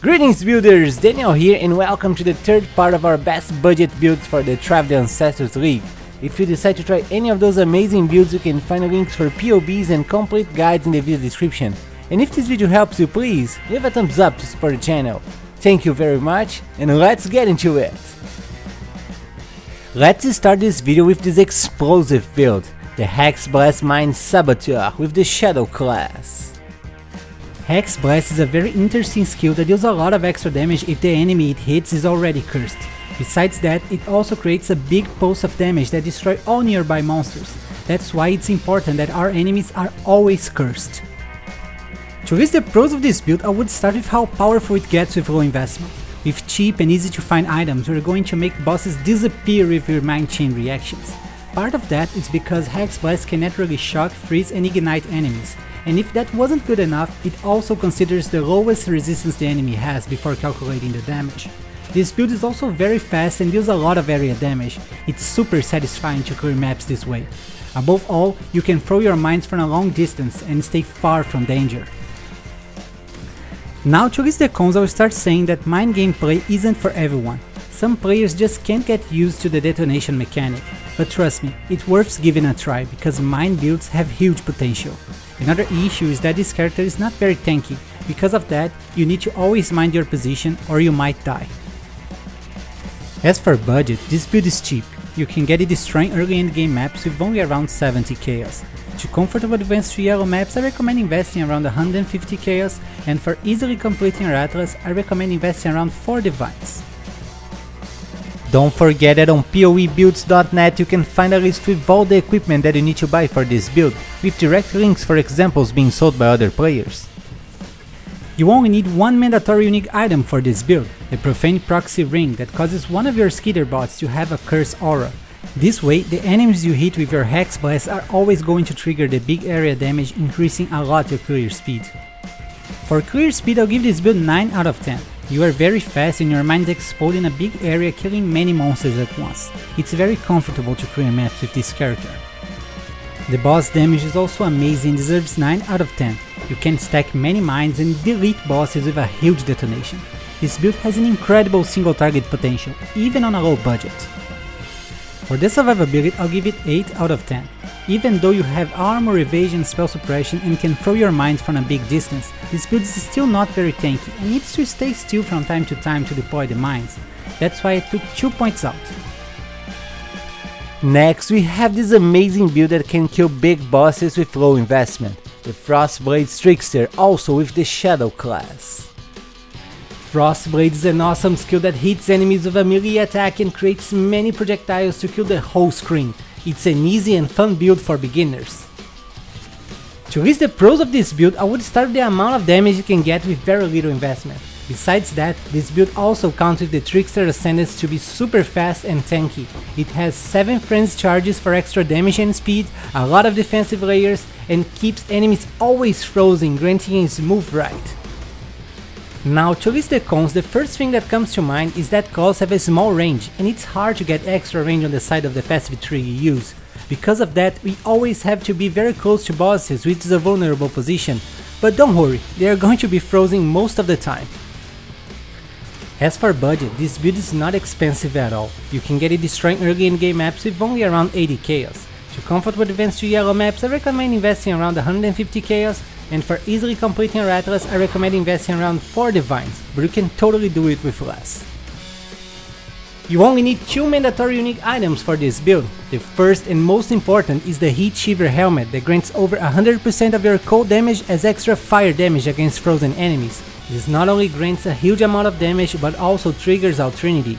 Greetings builders, Daniel here and welcome to the third part of our best budget builds for the Tribe of the Ancestors League. If you decide to try any of those amazing builds, you can find links for POBs and complete guides in the video description. And if this video helps you, please leave a thumbs up to support the channel. Thank you very much and let's get into it. Let's start this video with this explosive build, the Hex Blast Mind Saboteur with the Shadow class. Hex Blast is a very interesting skill that deals a lot of extra damage if the enemy it hits is already cursed. Besides that, it also creates a big pulse of damage that destroys all nearby monsters. That's why it's important that our enemies are always cursed. To list the pros of this build, I would start with how powerful it gets with low investment. With cheap and easy to find items, we're going to make bosses disappear with your mind chain reactions. Part of that is because Hex Blast can naturally shock, freeze and ignite enemies. And if that wasn't good enough, it also considers the lowest resistance the enemy has before calculating the damage. This build is also very fast and deals a lot of area damage. It's super satisfying to clear maps this way. Above all, you can throw your mines from a long distance and stay far from danger. Now to list the cons, I will start saying that mine gameplay isn't for everyone. Some players just can't get used to the detonation mechanic, but trust me, it's worth giving a try because mine builds have huge potential. Another issue is that this character is not very tanky. Because of that, you need to always mind your position or you might die. As for budget, this build is cheap. You can get it destroying early endgame maps with only around 70 chaos. To comfortable advanced 3 yellow maps, I recommend investing around 150 chaos, and for easily completing your atlas, I recommend investing around 4 divines. Don't forget that on poebuilds.net you can find a list with all the equipment that you need to buy for this build, with direct links for examples being sold by other players. You only need one mandatory unique item for this build, the Profane Proxy Ring that causes one of your Skitter bots to have a curse aura. This way, the enemies you hit with your Hex Blast are always going to trigger the big area damage, increasing a lot your clear speed. For clear speed, I'll give this build 9 out of 10. You are very fast and your mines explode in a big area, killing many monsters at once. It's very comfortable to clear maps with this character. The boss damage is also amazing and deserves 9 out of 10. You can stack many mines and delete bosses with a huge detonation. This build has an incredible single target potential, even on a low budget. For the survivability, I'll give it 8 out of 10. Even though you have armor, evasion, spell suppression and can throw your mines from a big distance, this build is still not very tanky and needs to stay still from time to time to deploy the mines. That's why I took 2 points out. Next, we have this amazing build that can kill big bosses with low investment, the Frostblade Trickster, also with the Shadow class. Frostblade is an awesome skill that hits enemies with a melee attack and creates many projectiles to kill the whole screen. It's an easy and fun build for beginners. To list the pros of this build, I would start with the amount of damage you can get with very little investment. Besides that, this build also counts with the Trickster Ascendance to be super fast and tanky. It has 7 Frenzy charges for extra damage and speed, a lot of defensive layers, and keeps enemies always frozen, granting a smooth ride. Now to list the cons, the first thing that comes to mind is that claws have a small range and it's hard to get extra range on the side of the passive tree you use. Because of that, we always have to be very close to bosses, which is a vulnerable position, but don't worry, they are going to be frozen most of the time. As for budget, this build is not expensive at all. You can get it destroying early in-game maps with only around 80 chaos. To comfortable advanced 3 yellow maps, I recommend investing around 150 chaos, and for easily completing your atlas, I recommend investing around 4 divines, but you can totally do it with less. You only need 2 mandatory unique items for this build. The first and most important is the Heat Shiver Helmet that grants over 100% of your cold damage as extra fire damage against frozen enemies. This not only grants a huge amount of damage but also triggers our Trinity.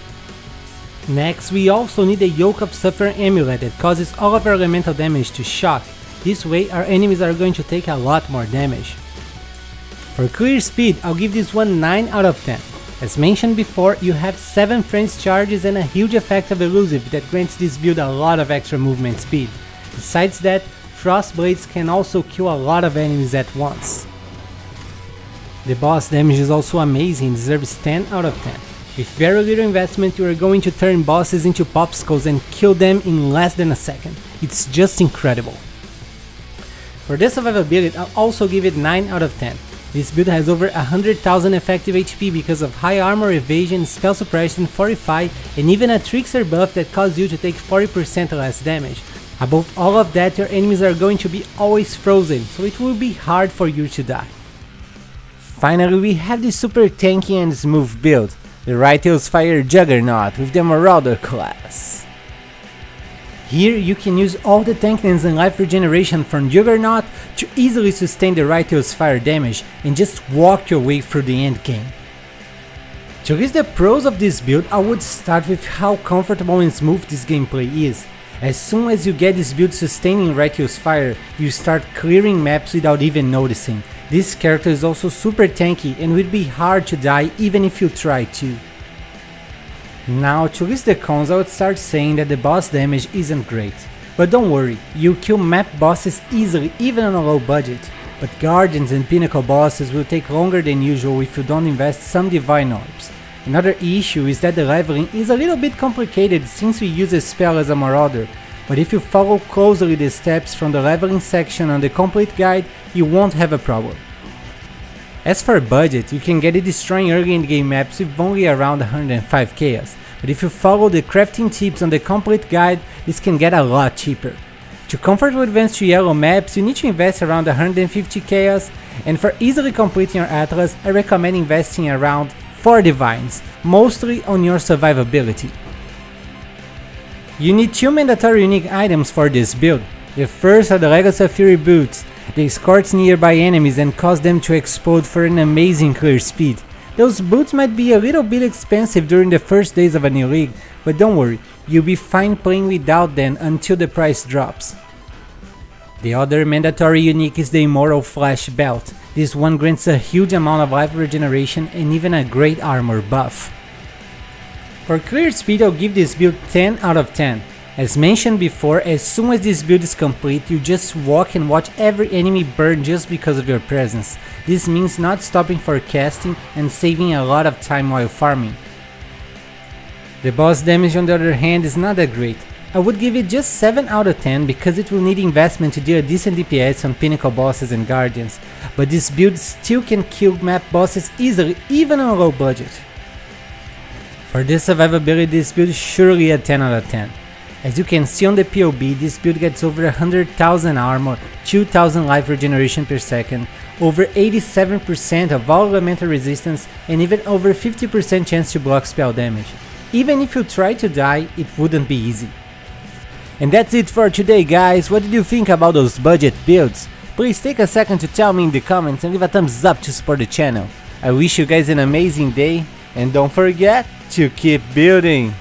Next, we also need the Yoke of Suffering Amulet that causes all of our elemental damage to shock. This way our enemies are going to take a lot more damage. For clear speed, I'll give this one 9 out of 10. As mentioned before, you have 7 Frenzy charges and a huge effect of Elusive that grants this build a lot of extra movement speed. Besides that, Frostblades can also kill a lot of enemies at once. The boss damage is also amazing and deserves 10 out of 10. With very little investment, you are going to turn bosses into popsicles and kill them in less than a second. It's just incredible. For the survivability, I'll also give it 9 out of 10. This build has over 100,000 effective HP because of high armor, evasion, spell suppression, fortify, and even a trickster buff that causes you to take 40% less damage. Above all of that, your enemies are going to be always frozen, so it will be hard for you to die. Finally, we have the super tanky and smooth build, the Rytale's Fire Juggernaut with the Marauder class. Here you can use all the tankiness and life regeneration from Juggernaut to easily sustain the Rytale's Fire damage and just walk your way through the end game. To list the pros of this build, I would start with how comfortable and smooth this gameplay is. As soon as you get this build sustaining Rytale's Fire, you start clearing maps without even noticing. This character is also super tanky and will be hard to die even if you try to. Now, to list the cons, I would start saying that the boss damage isn't great. But don't worry, you kill map bosses easily even on a low budget. But Guardians and Pinnacle bosses will take longer than usual if you don't invest some Divine Orbs. Another issue is that the leveling is a little bit complicated since we use a spell as a Marauder. But if you follow closely the steps from the leveling section on the complete guide, you won't have a problem. As for budget, you can get it destroying early in the game maps with only around 105 chaos, but if you follow the crafting tips on the complete guide, this can get a lot cheaper. To comfortably advance to yellow maps, you need to invest around 150 chaos, and for easily completing your Atlas, I recommend investing around 4 divines, mostly on your survivability. You need 2 mandatory unique items for this build. The first are the Legacy of Fury boots. They escort nearby enemies and cause them to explode for an amazing clear speed. Those boots might be a little bit expensive during the first days of a new league, but don't worry, you'll be fine playing without them until the price drops. The other mandatory unique is the Immortal Flash belt. This one grants a huge amount of life regeneration and even a great armor buff. For clear speed, I'll give this build 10 out of 10. As mentioned before, as soon as this build is complete, you just walk and watch every enemy burn just because of your presence. This means not stopping for casting and saving a lot of time while farming. The boss damage on the other hand is not that great. I would give it just 7 out of 10 because it will need investment to deal a decent DPS on Pinnacle bosses and Guardians, but this build still can kill map bosses easily even on a low budget. For this survivability, this build is surely a 10 out of 10. As you can see on the POB, this build gets over 100,000 armor, 2000 life regeneration per second, over 87% of all elemental resistance, and even over 50% chance to block spell damage. Even if you try to die, it wouldn't be easy. And that's it for today, guys. What did you think about those budget builds? Please take a second to tell me in the comments and leave a thumbs up to support the channel. I wish you guys an amazing day, and don't forget to keep building!